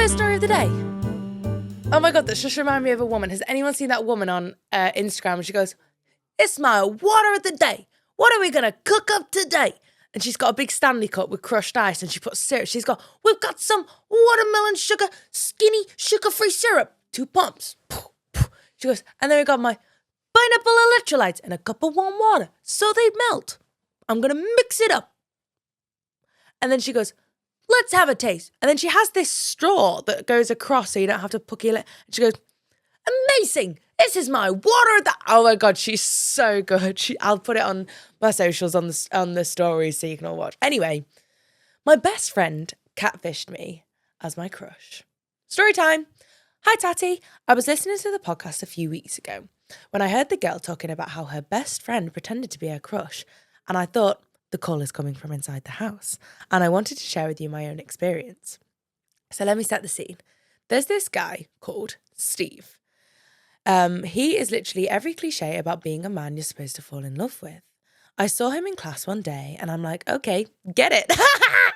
First story of the day. Oh my God, that's just reminded me of a woman. Has anyone seen that woman on Instagram? She goes, "It's my water of the day. What are we going to cook up today?" And she's got a big Stanley cup with crushed ice and she puts syrup. We've got some watermelon sugar, skinny, sugar-free syrup. 2 pumps. She goes, and then we got my pineapple electrolytes and a cup of warm water so they melt. I'm going to mix it up. And then she goes, "Let's have a taste." And then she has this straw that goes across so you don't have to pucky it. And she goes, "Amazing. This is my water." Oh my God, she's so good. I'll put it on my socials on the stories so you can all watch. Anyway, my best friend catfished me as my crush. Story time. Hi, Tatty. I was listening to the podcast a few weeks ago when I heard the girl talking about how her best friend pretended to be her crush. And I thought, the call is coming from inside the house. And I wanted to share with you my own experience. So let me set the scene. There's this guy called Steve. He is literally every cliche about being a man you're supposed to fall in love with. I saw him in class one day and I'm like, okay, get it.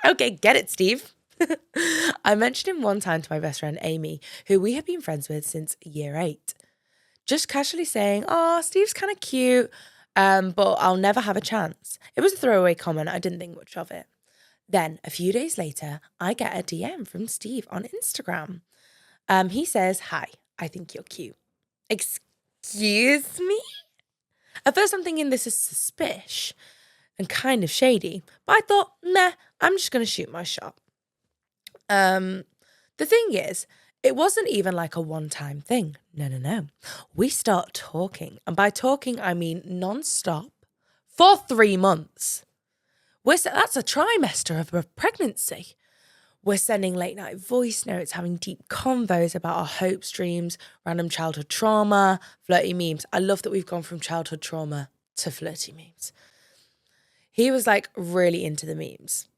Okay, get it, Steve. I mentioned him one time to my best friend Amy, who we have been friends with since year 8. Just casually saying, "Oh, Steve's kind of cute, but I'll never have a chance." It was a throwaway comment. I didn't think much of it. Then a few days later, I get a DM from Steve on Instagram. He says, "Hi, I think you're cute." Excuse me? At first I'm thinking this is suspicious and kind of shady, but I thought, nah, I'm just going to shoot my shot. The thing is, it wasn't even like a one-time thing. No. We start talking, and by talking, I mean non-stop, for 3 months. That's a trimester of a pregnancy. We're sending late-night voice notes, having deep convos about our hopes, dreams, random childhood trauma, flirty memes. I love that we've gone from childhood trauma to flirty memes. He was like really into the memes.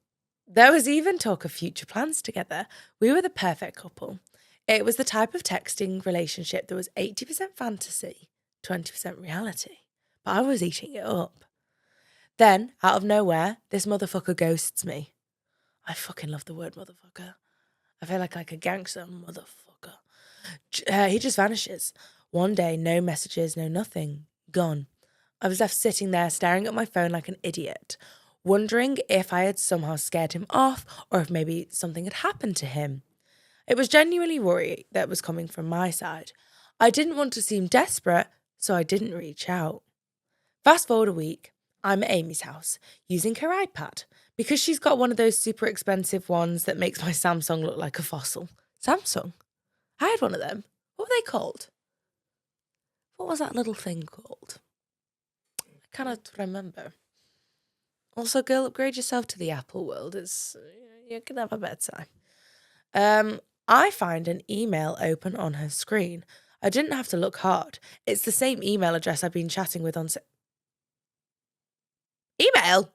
There was even talk of future plans together. We were the perfect couple. It was the type of texting relationship that was 80% fantasy, 20% reality. But I was eating it up. Then, out of nowhere, this motherfucker ghosts me. I fucking love the word motherfucker. I feel like a gangster motherfucker. He just vanishes. One day, no messages, no nothing. Gone. I was left sitting there staring at my phone like an idiot, wondering if I had somehow scared him off or if maybe something had happened to him. It was genuinely worry that was coming from my side. I didn't want to seem desperate, so I didn't reach out. Fast forward a week, I'm at Amy's house, using her iPad, because she's got one of those super expensive ones that makes my Samsung look like a fossil. Samsung? I had one of them. What were they called? What was that little thing called? I cannot remember. Also, girl, upgrade yourself to the Apple world. You can have a better time. I find an email open on her screen. I didn't have to look hard. It's the same email address I've been chatting with on... Email?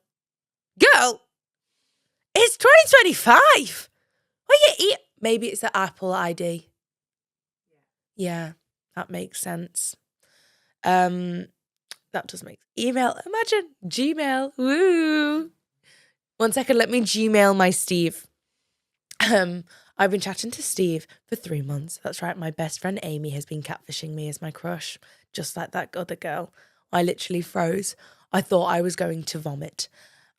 Girl? It's 2025! Maybe it's the Apple ID. Yeah, that makes sense. That does make... Email, imagine, Gmail, woo! 1 second, let me Gmail my Steve. I've been chatting to Steve for 3 months. That's right, my best friend Amy has been catfishing me as my crush, just like that other girl. I literally froze. I thought I was going to vomit.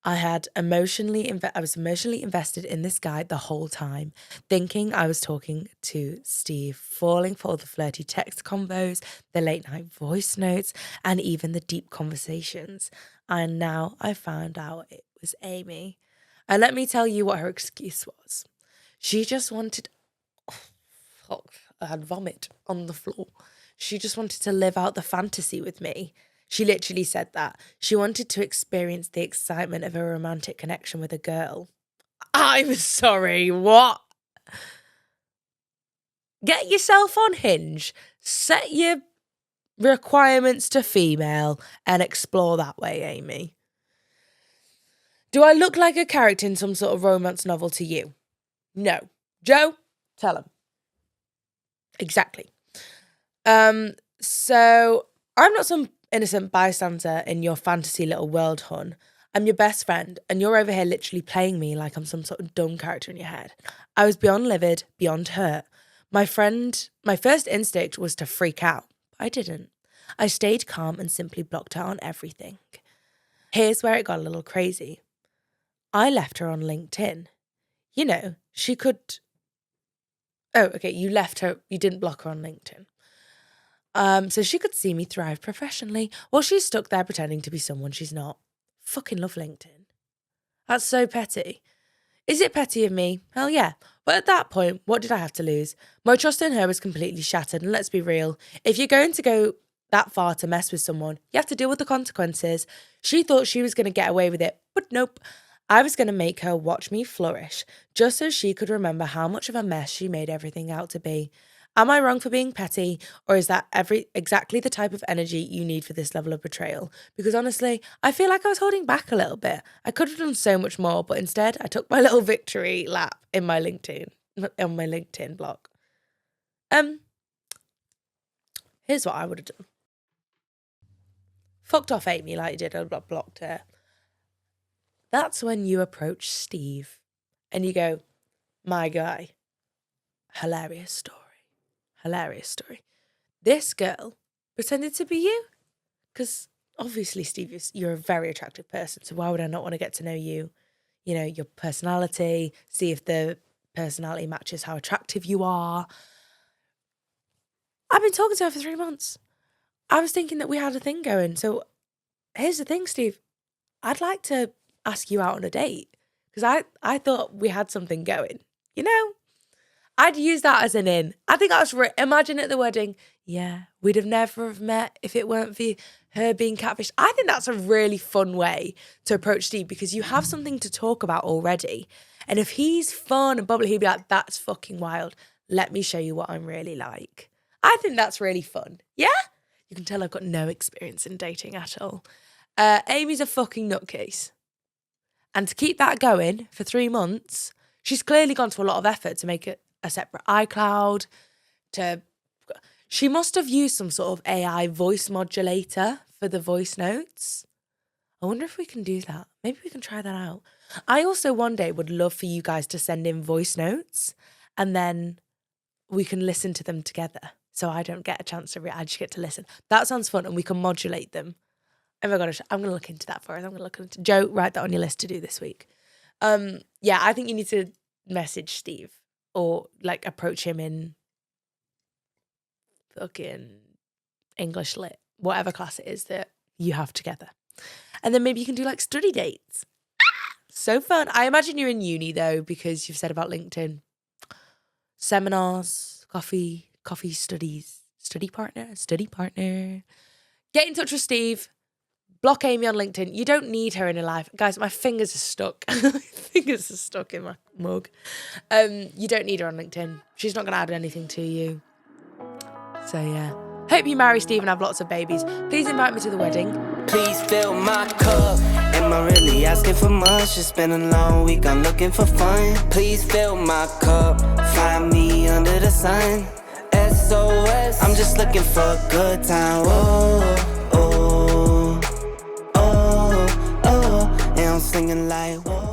I was emotionally invested in this guy the whole time, thinking I was talking to Steve, falling for all the flirty text combos, the late night voice notes, and even the deep conversations. And now I found out it was Amy. And let me tell you what her excuse was. She just wanted... I had vomit on the floor. She just wanted to live out the fantasy with me. She literally said that. She wanted to experience the excitement of a romantic connection with a girl. I'm sorry, what? Get yourself on Hinge, set your requirements to female, and explore that way, Amy. Do I look like a character in some sort of romance novel to you? No. Joe, tell him. Exactly. So I'm not some innocent bystander in your fantasy little world, hun. I'm your best friend, and you're over here literally playing me like I'm some sort of dumb character in your head. I was beyond livid, beyond hurt. My first instinct was to freak out, but I didn't. I stayed calm and simply blocked out on everything. Here's where it got a little crazy. I left her on LinkedIn. You know, she could... Oh, okay, you left her, you didn't block her on LinkedIn. So she could see me thrive professionally while she's stuck there pretending to be someone she's not. Fucking love LinkedIn. That's so petty. Is it petty of me? Hell yeah. But at that point, what did I have to lose? My trust in her was completely shattered, and let's be real. If you're going to go that far to mess with someone, you have to deal with the consequences. She thought she was going to get away with it, but nope. I was going to make her watch me flourish, just so she could remember how much of a mess she made everything out to be. Am I wrong for being petty, or is that exactly the type of energy you need for this level of betrayal? Because honestly, I feel like I was holding back a little bit. I could have done so much more, but instead I took my little victory lap on my LinkedIn blog. Here's what I would have done. Fucked off Amy like you did, I blocked her. That's when you approach Steve and you go, my guy, hilarious story. This girl pretended to be you. Because obviously, Steve, you're a very attractive person. So why would I not want to get to know you? You know, your personality, see if the personality matches how attractive you are. I've been talking to her for 3 months. I was thinking that we had a thing going. So here's the thing, Steve. I'd like to ask you out on a date. Because I thought we had something going. You know? I'd use that as an in. I think I was imagine at the wedding, yeah, we'd have never have met if it weren't for her being catfished. I think that's a really fun way to approach Steve because you have something to talk about already. And if he's fun and bubbly, he'd be like, that's fucking wild. Let me show you what I'm really like. I think that's really fun. Yeah? You can tell I've got no experience in dating at all. Amy's a fucking nutcase. And to keep that going for 3 months, she's clearly gone to a lot of effort to make it a separate iCloud. She must have used some sort of AI voice modulator for the voice notes. I wonder if we can do that. Maybe we can try that out. I also one day would love for you guys to send in voice notes and then we can listen to them together. So I don't get a chance to I just get to listen. That sounds fun and we can modulate them. Oh my gosh, I'm going to look into that for us. I'm going to look into Joe, write that on your list to do this week. Yeah, I think you need to message Steve or like approach him in fucking English lit, whatever class it is that you have together. And then maybe you can do like study dates. So fun. I imagine you're in uni though, because you've said about LinkedIn. Seminars, coffee studies, study partner. Get in touch with Steve. Block Amy on LinkedIn. You don't need her in your life. Guys, my fingers are stuck. My fingers are stuck in my mug. You don't need her on LinkedIn. She's not going to add anything to you. So, yeah. Hope you marry Steve and have lots of babies. Please invite me to the wedding. Please fill my cup. Am I really asking for much? It's been a long week, I'm looking for fun. Please fill my cup. Find me under the sun. SOS, I'm just looking for a good time. Oh, oh, oh, oh. And I'm singing like, whoa.